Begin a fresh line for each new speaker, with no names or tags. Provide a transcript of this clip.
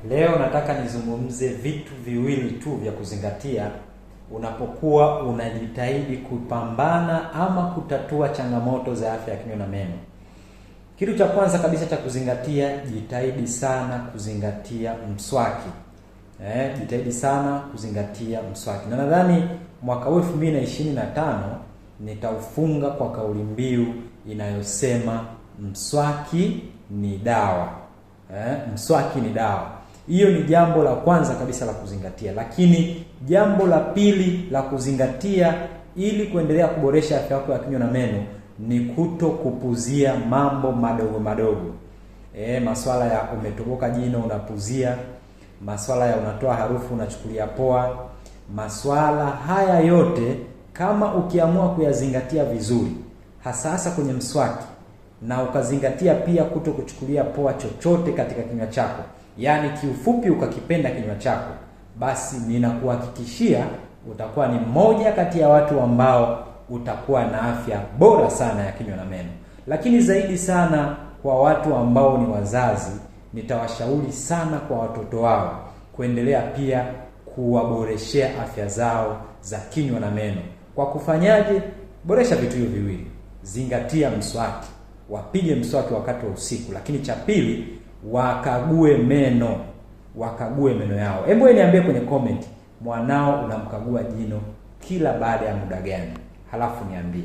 Leo nataka nizungumze vitu viwili tu vya kuzingatia unapokuwa unajitahidi kupambana ama kutatua changamoto za afya ya kinywa na meno. Kitu cha kwanza kabisa cha kuzingatia, jitahidi sana kuzingatia mswaki. Jitahidi sana kuzingatia mswaki. Na nadhani mwaka 2025 nitaufunga kwa kauli mbiu inayosema mswaki ni dawa. Mswaki ni dawa. Hiyo ni jambo la kwanza kabisa la kuzingatia. Lakini jambo la pili la kuzingatia ili kuendelea kuboresha afya yako ya kinywa na meno ni kuto kupuzia mambo madogo madogo. Masuala ya umetoboka jino unapuzia, masuala ya unatoa harufu unachukulia poa. Masuala haya yote kama ukiamua kuyazingatia vizuri, hasa kwenye mswaki, na ukazingatia pia kuto kuchukulia poa chochote katika kinywa chako, yaani kiufupi ukakipenda kinywa chako, basi ninakuhakikishia utakuwa ni mmoja kati ya watu ambao utakuwa na afya bora sana ya kinywa na meno. Lakini zaidi sana kwa watu ambao ni wazazi, nitawashauri sana kwa watoto wao kuendelea pia kuwaboreshea afya zao za kinywa na meno. Kwa kufanyaje? Boresha vitu hivyo viwili. Zingatia mswaki. Wapige mswaki wakati wa usiku. Lakini cha pili, wakague meno. Wakague meno yao. Hebu niambie kwenye comment, mwanao unamkagua jino kila baada ya muda gani? Halafu niambie.